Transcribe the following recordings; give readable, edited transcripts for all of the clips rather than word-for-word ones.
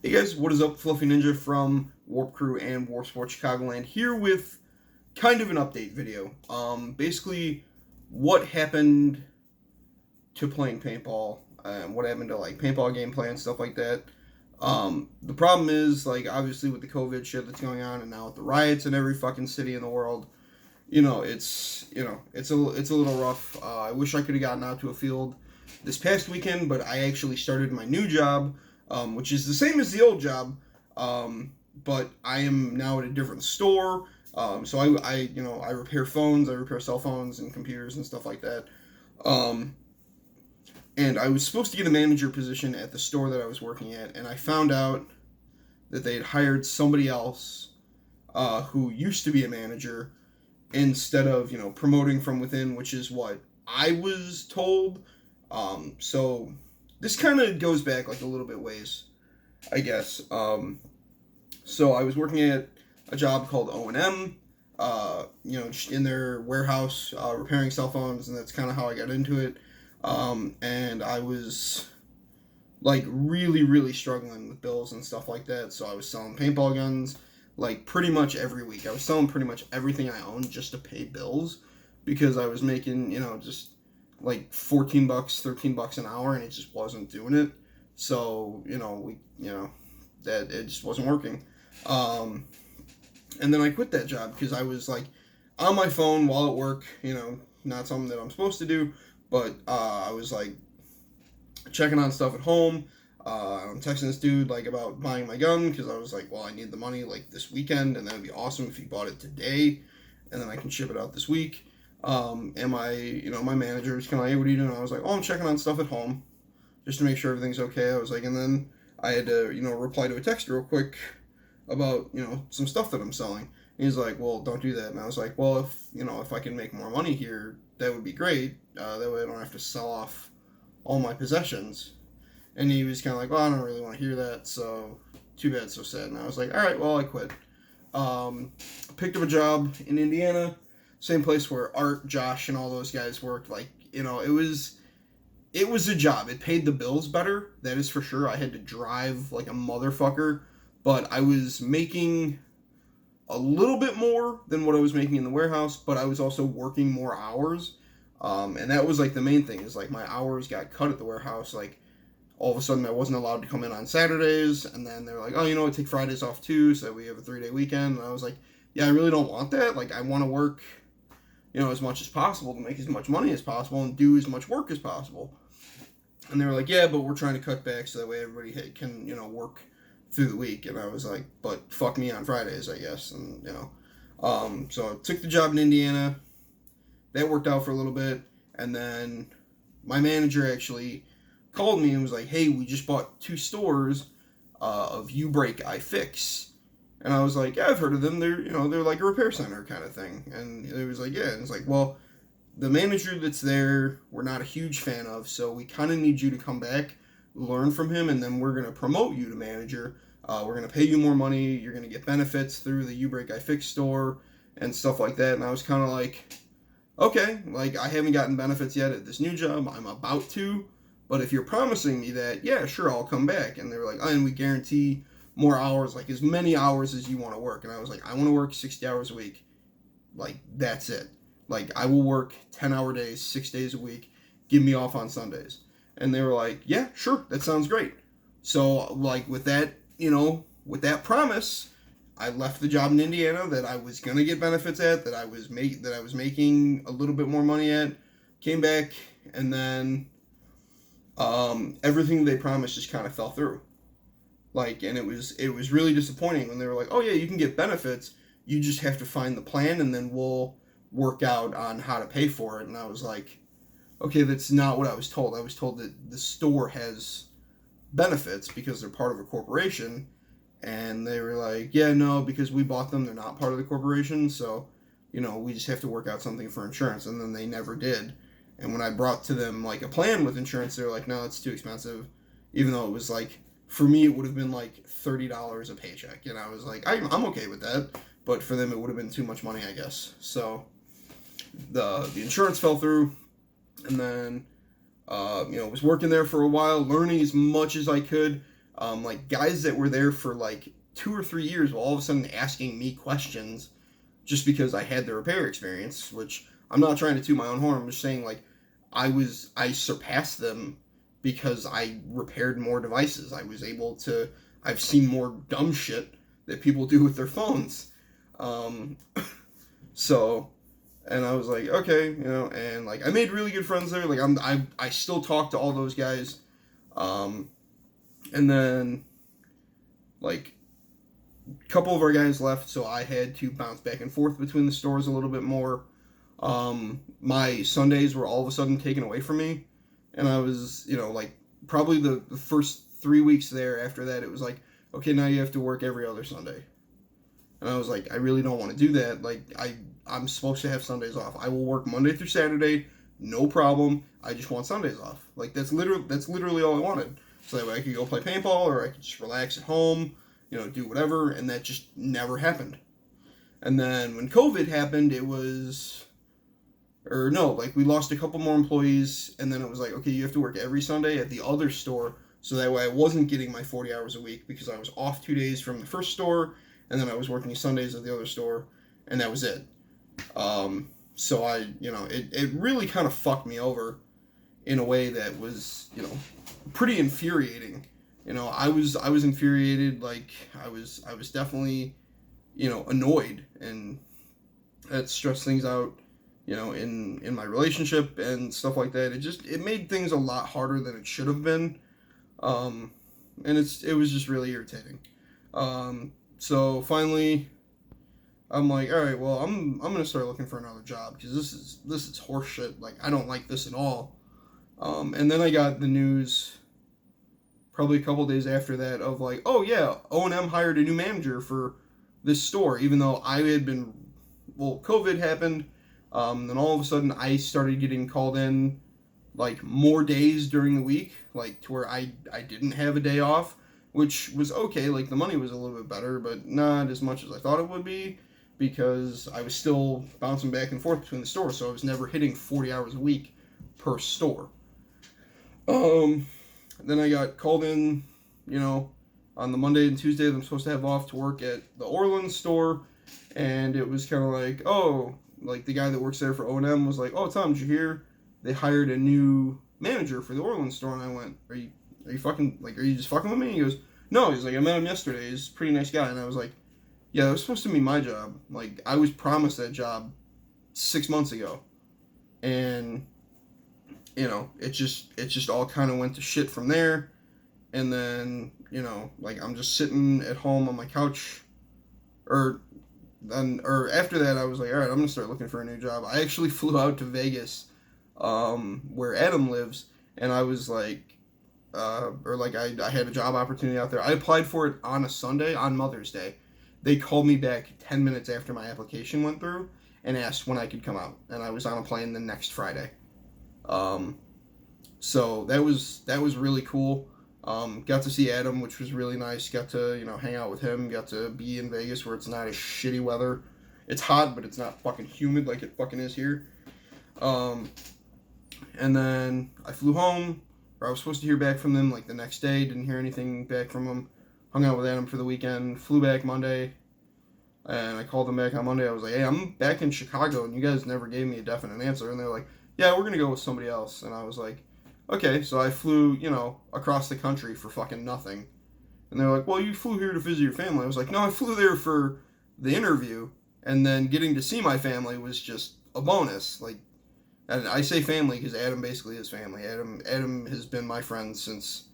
Hey guys, what is up? Fluffy Ninja from Warp Crew and Warp Sports Chicagoland here with kind of an update video. Basically, what happened to playing paintball, what happened to like paintball gameplay and stuff like that. The problem is like obviously with the COVID shit that's going on, and now with the riots in every fucking city in the world, it's a little rough. I wish I could have gotten out to a field this past weekend, but I actually started my new job, which is the same as the old job, but I am now at a different store. So I repair phones, I repair cell phones and computers and stuff like that. Um, and I was supposed to get a manager position at the store that I was working at, and I found out that they had hired somebody else who used to be a manager instead of promoting from within, which is what I was told. So this kind of goes back like a little bit ways, I guess. So I was working at a job called O&M, just in their warehouse repairing cell phones, and that's kind of how I got into it. And I was like really, really struggling with bills and stuff like that. So I was selling paintball guns like pretty much every week. I was selling pretty much everything I owned just to pay bills because I was making, just like $14, $13 an hour, and it just wasn't doing it. So, that it just wasn't working. And then I quit that job because I was like on my phone while at work, not something that I'm supposed to do, but I was like checking on stuff at home. I'm texting this dude like about buying my gun because I was like, well, I need the money like this weekend, and that would be awesome if he bought it today, and then I can ship it out this week. And my manager was kind of like, hey, what are you doing? I was like, oh, I'm checking on stuff at home just to make sure everything's okay. I was like, and then I had to, reply to a text real quick about, some stuff that I'm selling. And he's like, well, don't do that. And I was like, well, if I can make more money here, that would be great. That way I don't have to sell off all my possessions. And he was kind of like, well, I don't really want to hear that. So too bad, so sad. And I was like, all right, well, I quit. Picked up a job in Indiana, same place where Art, Josh, and all those guys worked. Like, it was a job. It paid the bills better, that is for sure. I had to drive like a motherfucker, but I was making a little bit more than what I was making in the warehouse, but I was also working more hours. And that was like the main thing is like my hours got cut at the warehouse. Like all of a sudden I wasn't allowed to come in on Saturdays, and then they were like, oh, take Fridays off too, so we have a 3-day weekend. And I was like, yeah, I really don't want that. Like I want to work, as much as possible to make as much money as possible and do as much work as possible. And they were like, yeah, but we're trying to cut back so that way everybody can, work through the week. And I was like, but fuck me on Fridays, I guess. And, so I took the job in Indiana. That worked out for a little bit. And then my manager actually called me and was like, hey, we just bought 2 stores of You Break, I Fix. And I was like, yeah, I've heard of them. They're like a repair center kind of thing. And it was like, yeah. And it's like, well, the manager that's there, we're not a huge fan of, so we kind of need you to come back, learn from him, and then we're going to promote you to manager. We're going to pay you more money. You're going to get benefits through the You Break I Fix store and stuff like that. And I was kind of like, okay, like I haven't gotten benefits yet at this new job. I'm about to, but if you're promising me that, yeah, sure, I'll come back. And they were like, oh, and we guarantee more hours, like as many hours as you want to work. And I was like, I want to work 60 hours a week. Like, that's it. Like, I will work 10-hour days, 6 days a week. Give me off on Sundays. And they were like, yeah, sure, that sounds great. So, like, with that, with that promise, I left the job in Indiana that I was going to get benefits at, that I was making a little bit more money at, came back, and then everything they promised just kind of fell through. Like, and it was really disappointing when they were like, oh, yeah, you can get benefits. You just have to find the plan, and then we'll work out on how to pay for it. And I was like, okay, that's not what I was told. I was told that the store has benefits because they're part of a corporation. And they were like, yeah, no, because we bought them, they're not part of the corporation. So, we just have to work out something for insurance. And then they never did. And when I brought to them like a plan with insurance, they were like, no, it's too expensive. Even though it was like, for me, it would have been like $30 a paycheck. And I was like, I'm okay with that. But for them, it would have been too much money, I guess. So the insurance fell through, and then was working there for a while, learning as much as I could. like guys that were there for like 2 or 3 years, were all of a sudden asking me questions just because I had the repair experience. Which I'm not trying to toot my own horn. I'm just saying like I surpassed them because I repaired more devices. I was able to. I've seen more dumb shit that people do with their phones. Um, so, and I was like, okay, and like I made really good friends there. Like I still talk to all those guys. And then like a couple of our guys left, so I had to bounce back and forth between the stores a little bit more. My Sundays were all of a sudden taken away from me, and I was, like probably the first 3 weeks there. After that, it was like, okay, now you have to work every other Sunday, and I was like, I really don't want to do that. Like I'm supposed to have Sundays off. I will work Monday through Saturday, no problem. I just want Sundays off. Like that's literally all I wanted. So that way I could go play paintball, or I could just relax at home, do whatever, and that just never happened. And then when COVID happened, it was, or no, like we lost a couple more employees, and then it was like, okay, you have to work every Sunday at the other store, so that way I wasn't getting my 40 hours a week because I was off 2 days from the first store, and then I was working Sundays at the other store, and that was it. So it really kind of fucked me over in a way that was, pretty infuriating. I was infuriated. Like I was definitely, annoyed, and that stressed things out, in my relationship and stuff like that. It made things a lot harder than it should have been. And it was just really irritating. So finally I'm like, all right, well, I'm gonna start looking for another job because this is horseshit. Like, I don't like this at all. And then I got the news probably a couple days after that of like, oh yeah, O&M hired a new manager for this store, even though I had been, COVID happened. Then all of a sudden I started getting called in like more days during the week, like to where I didn't have a day off, which was okay. Like the money was a little bit better, but not as much as I thought it would be, because I was still bouncing back and forth between the stores, so I was never hitting 40 hours a week per store. Then I got called in, on the Monday and Tuesday that I'm supposed to have off to work at the Orleans store, and it was kind of like, oh, like the guy that works there for O&M was like, oh, Tom, did you hear? They hired a new manager for the Orleans store, and I went, are you fucking, like, are you just fucking with me? He goes, no, he's like, I met him yesterday, he's a pretty nice guy, and I was like, yeah, that was supposed to be my job. Like, I was promised that job 6 months ago, and it just all kind of went to shit from there. And then, like I'm just sitting at home on my couch, or after that I was like, all right, I'm gonna start looking for a new job. I actually flew out to Vegas, where Adam lives, and I was like, I had a job opportunity out there. I applied for it on a Sunday, on Mother's Day. They called me back 10 minutes after my application went through and asked when I could come out, and I was on a plane the next Friday. So that was really cool. Got to see Adam, which was really nice. Got to, hang out with him. Got to be in Vegas where it's not as shitty weather. It's hot, but it's not fucking humid like it fucking is here. And then I flew home, or I was supposed to hear back from them like the next day. Didn't hear anything back from them. Hung out with Adam for the weekend. Flew back Monday. And I called them back on Monday. I was like, hey, I'm back in Chicago, and you guys never gave me a definite answer. And they're like, yeah, we're going to go with somebody else. And I was like, okay. So I flew, across the country for fucking nothing. And they're like, well, you flew here to visit your family. I was like, no, I flew there for the interview. And then getting to see my family was just a bonus. Like, and I say family because Adam basically is family. Adam has been my friend since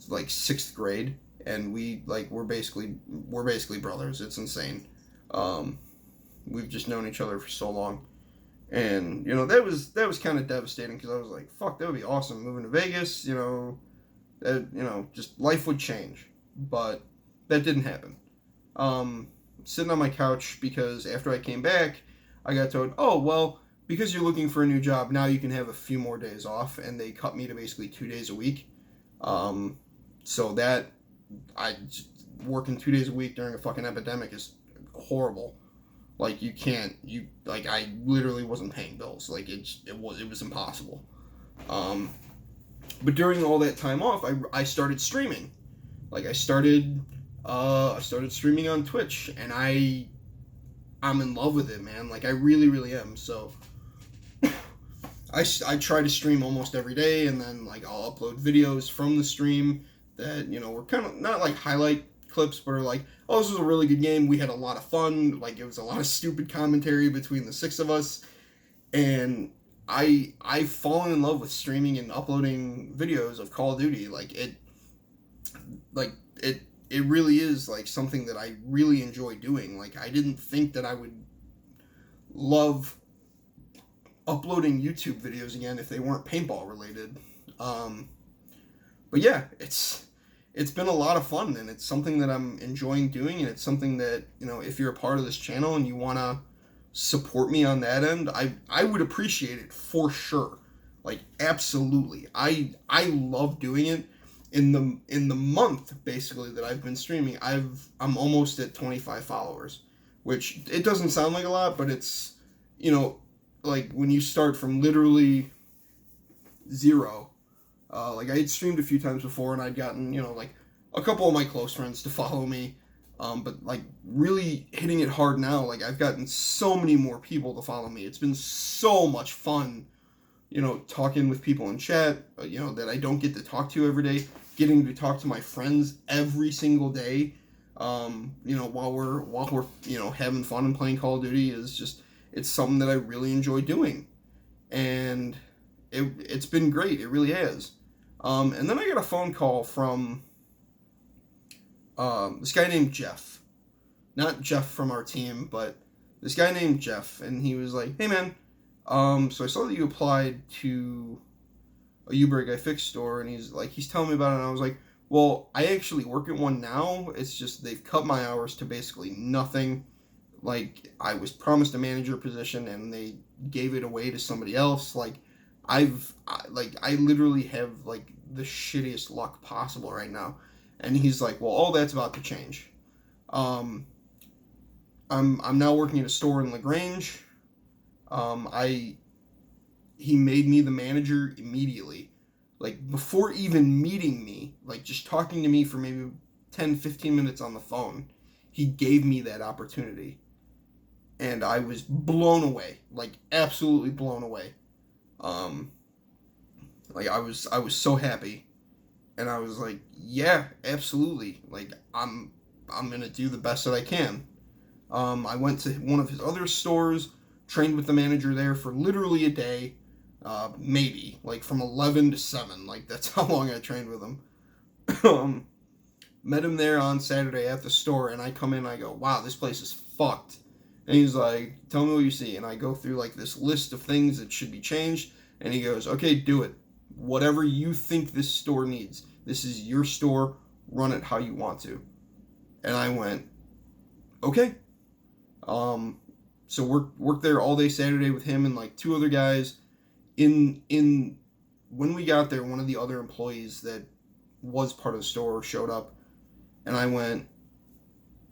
like 6th grade. And we're basically brothers. It's insane. We've just known each other for so long. And, that was kind of devastating because I was like, fuck, that would be awesome. Moving to Vegas, just life would change. But that didn't happen. Sitting on my couch because after I came back, I got told, oh, well, because you're looking for a new job, now you can have a few more days off. And they cut me to basically 2 days a week. So that, working 2 days a week during a fucking epidemic is horrible. Like, I literally wasn't paying bills. Like, it was impossible. But during all that time off, I started streaming. Like I started streaming on Twitch, and I'm in love with it, man. Like I really, really am. So I try to stream almost every day, and then like I'll upload videos from the stream that were kind of not like highlight clips, but are like, oh, this was a really good game. We had a lot of fun. Like it was a lot of stupid commentary between the six of us, and I've fallen in love with streaming and uploading videos of Call of Duty. Like it really is like something that I really enjoy doing. Like I didn't think that I would love uploading YouTube videos again if they weren't paintball related. But yeah, it's been a lot of fun, and it's something that I'm enjoying doing, and it's something that if you're a part of this channel and you want to support me on that end, I would appreciate it for sure. Like absolutely, I love doing it. In the month basically that I've been streaming, I'm almost at 25 followers, which it doesn't sound like a lot, but it's like when you start from literally zero. Like I had streamed a few times before, and I'd gotten like a couple of my close friends to follow me, but like really hitting it hard now. Like I've gotten so many more people to follow me. It's been so much fun, talking with people in chat, that I don't get to talk to every day. Getting to talk to my friends every single day, while we're having fun and playing Call of Duty it's something that I really enjoy doing, and it's been great. It really has. And then I got a phone call from this guy named Jeff, not Jeff from our team, but this guy named Jeff, and he was like, "Hey man, so I saw that you applied to a Uberg I Fix store," and he's telling me about it, and I was like, well, I actually work at one now. It's just they've cut my hours to basically nothing. Like I was promised a manager position, and they gave it away to somebody else. Like I literally have like the shittiest luck possible right now. And he's like, well, all that's about to change. I'm now working at a store in LaGrange. He made me the manager immediately. Like before even meeting me, like just talking to me for maybe 10-15 minutes on the phone, he gave me that opportunity. And I was blown away, like absolutely blown away. Like I was so happy, and I was like, yeah, absolutely. Like I'm gonna do the best that I can. I went to one of his other stores, trained with the manager there for literally a day, maybe like from 11 to 7. Like that's how long I trained with him. Met him there on Saturday at the store, and I come in, I go, wow, this place is fucked. And he's like, tell me what you see. And I go through like this list of things that should be changed. And he goes, okay, do it. Whatever you think this store needs. This is your store. Run it how you want to. And I went, okay. So worked there all day Saturday with him and like 2 other guys. When we got there, one of the other employees that was part of the store showed up. And I went,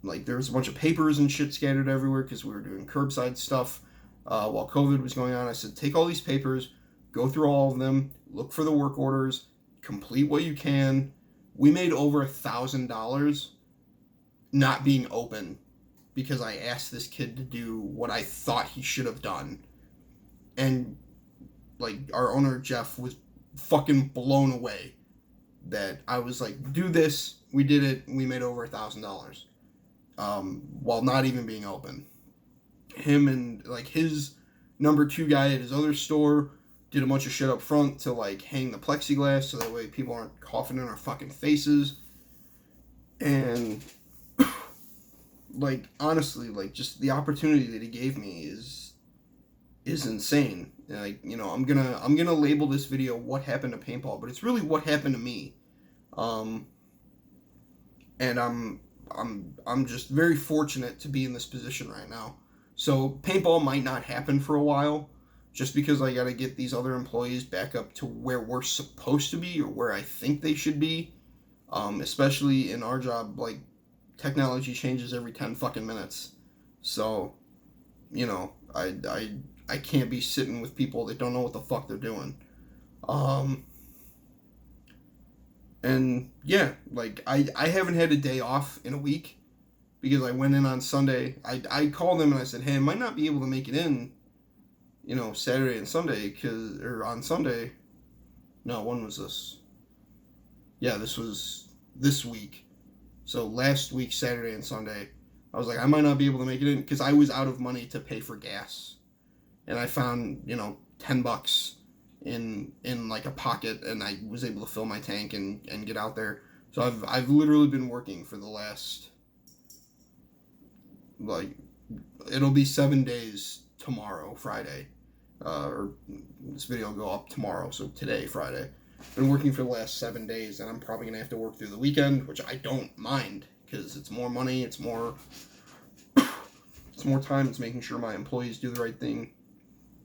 like there was a bunch of papers and shit scattered everywhere because we were doing curbside stuff while COVID was going on. I said, take all these papers, go through all of them, look for the work orders, complete what you can. We made over $1,000 not being open because I asked this kid to do what I thought he should have done. And like our owner Jeff was fucking blown away that I was like, do this. We did it. We made over $1,000. While not even being open. Him and like his number 2 guy at his other store did a bunch of shit up front to like hang the plexiglass so that way people aren't coughing in our fucking faces. And like honestly, like just the opportunity that he gave me is insane. Like I'm gonna label this video "What Happened to Paintball," but it's really what happened to me. And I'm just very fortunate to be in this position right now. So paintball might not happen for a while, just because I got to get these other employees back up to where we're supposed to be or where I think they should be. Especially in our job, like technology changes every 10 fucking minutes. So, I can't be sitting with people that don't know what the fuck they're doing. And yeah, like I haven't had a day off in a week because I went in on Sunday. I called them and I said, hey, I might not be able to make it in, Saturday and Sunday, or on Sunday. No, when was this? Yeah, this was this week. So last week, Saturday and Sunday, I was like, I might not be able to make it in because I was out of money to pay for gas. And I found, $10 in like a pocket, and I was able to fill my tank and get out there. So I've literally been working for the last, like, it'll be 7 days tomorrow, Friday. Or this video will go up tomorrow, so today, Friday. Been working for the last 7 days, and I'm probably gonna have to work through the weekend, which I don't mind because it's more money, it's more time. It's making sure my employees do the right thing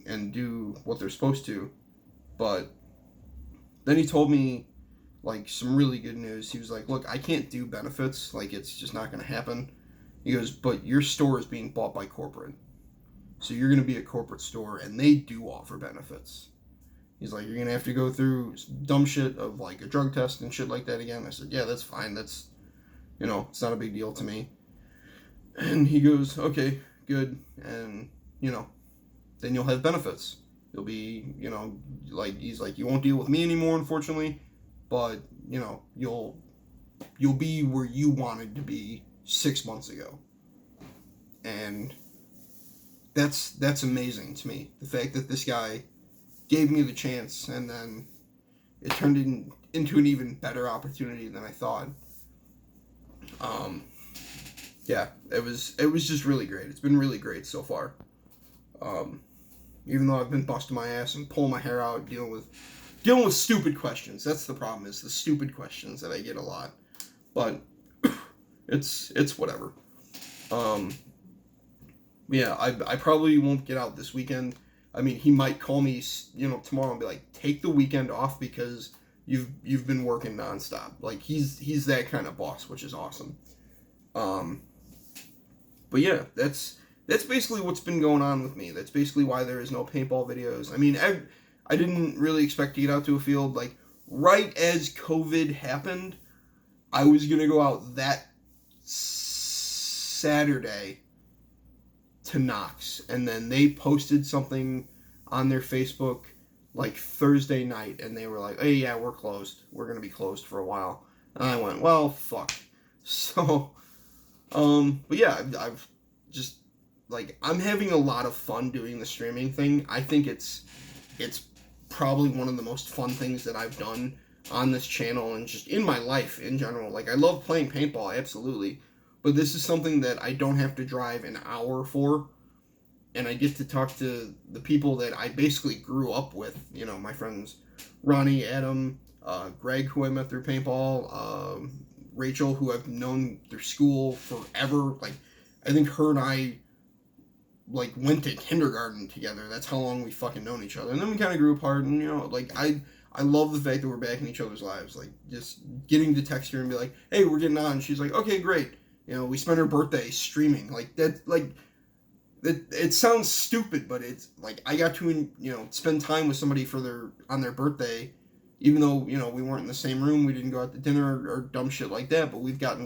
and do what they're supposed to. But then he told me like some really good news. He was like, "Look, I can't do benefits. Like it's just not gonna happen." He goes, "But your store is being bought by corporate, so you're gonna be a corporate store, and they do offer benefits." He's like, "You're going to have to go through dumb shit of like a drug test and shit like that again." I said, "Yeah, that's fine. That's, it's not a big deal to me." And he goes, "Okay, good. And, then you'll have benefits. You'll be, he's like, you won't deal with me anymore, unfortunately, but, you'll be where you wanted to be 6 months ago." And that's amazing to me. The fact that this guy gave me the chance, and then it turned into an even better opportunity than I thought. Yeah, it was just really great. It's been really great so far. Even though I've been busting my ass and pulling my hair out, dealing with stupid questions. That's the problem, is the stupid questions that I get a lot. But it's whatever. Yeah, I probably won't get out this weekend. I mean, he might call me, tomorrow and be like, "Take the weekend off because you've been working nonstop." Like he's that kind of boss, which is awesome. But yeah, that's basically what's been going on with me. That's basically why there is no paintball videos. I mean, I didn't really expect to get out to a field. Like right as COVID happened, I was gonna go out that Saturday to Knox, and then they posted something on their Facebook like Thursday night, and they were like, "Hey, yeah, we're closed. We're gonna be closed for a while." And I went, "Well, fuck." So, but yeah, I've just like I'm having a lot of fun doing the streaming thing. I think it's probably one of the most fun things that I've done on this channel and just in my life in general. Like I love playing paintball, absolutely. But this is something that I don't have to drive an hour for, and I get to talk to the people that I basically grew up with. My friends Ronnie, Adam, Greg, who I met through paintball, Rachel, who I've known through school forever. Like, I think her and I, like, went to kindergarten together. That's how long we fucking known each other. And then we kind of grew apart, and, I love the fact that we're back in each other's lives. Like, just getting to text her and be like, "Hey, we're getting on." She's like, "Okay, great." We spent her birthday streaming. Like, that, like, it sounds stupid, but it's, like, I got to, spend time with somebody on their birthday, even though, we weren't in the same room, we didn't go out to dinner or dumb shit like that, but we got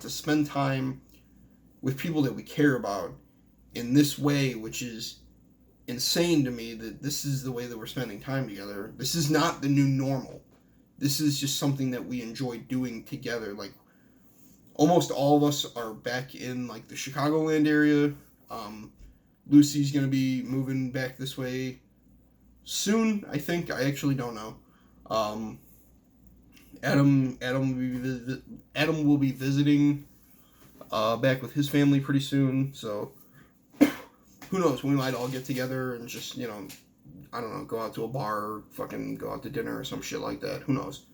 to spend time with people that we care about in this way, which is insane to me that this is the way that we're spending time together. This is not the new normal. This is just something that we enjoy doing together. Like, almost all of us are back in like the Chicagoland area. Lucy's gonna be moving back this way soon, I think. I actually don't know. Adam will be visiting back with his family pretty soon. So who knows? We might all get together and just I don't know, go out to a bar, or fucking go out to dinner or some shit like that. Who knows?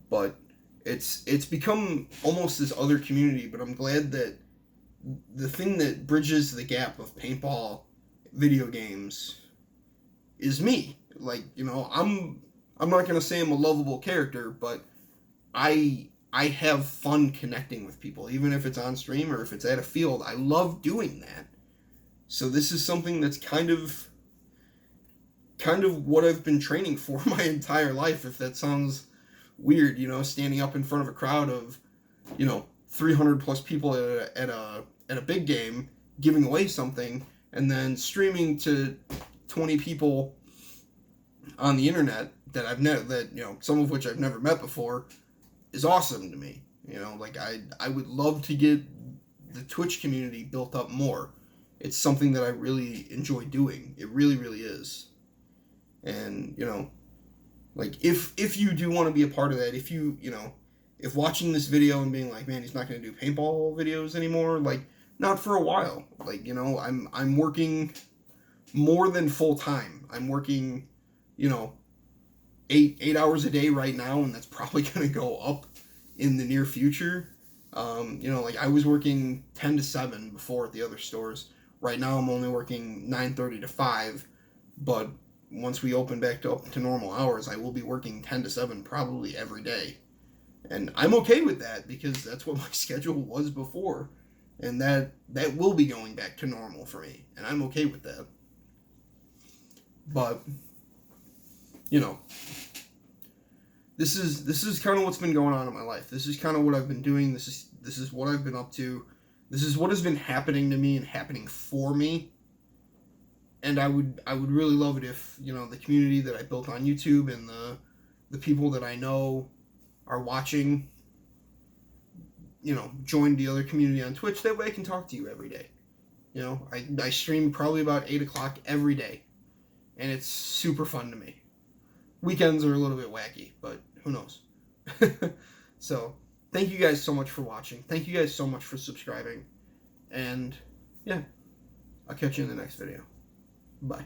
But it's become almost this other community, but I'm glad that the thing that bridges the gap of paintball video games is me. Like, I'm not gonna say I'm a lovable character, but I have fun connecting with people, even if it's on stream or if it's at a field. I love doing that. So this is something that's kind of what I've been training for my entire life, if that sounds weird, you know, standing up in front of a crowd of, you know, 300 plus people at a big game, giving away something, and then streaming to 20 people on the internet that some of which I've never met before, is awesome to me. You know, like I would love to get the Twitch community built up more. It's something that I really enjoy doing. It really, really is. And, you know, like if you do want to be a part of that, if watching this video and being like, man, he's not going to do paintball videos anymore, like, not for a while. Like, you know, I'm working more than full time. I'm working, you know, 8 hours a day right now, and that's probably going to go up in the near future. You know, like I was working 10 to 7 before at the other stores. Right now I'm only working 9:30 to 5, but once we open back up to normal hours, I will be working 10 to 7 probably every day. And I'm okay with that because that's what my schedule was before. And that will be going back to normal for me. And I'm okay with that. But, you know, this is kind of what's been going on in my life. This is kind of what I've been doing. This is what I've been up to. This is what has been happening to me and happening for me. And I would really love it if, you know, the community that I built on YouTube and the people that I know are watching, you know, join the other community on Twitch. That way I can talk to you every day. You know, I stream probably about 8 o'clock every day. And it's super fun to me. Weekends are a little bit wacky, but who knows? So, thank you guys so much for watching. Thank you guys so much for subscribing. And, yeah, I'll catch you in the next video. Bye.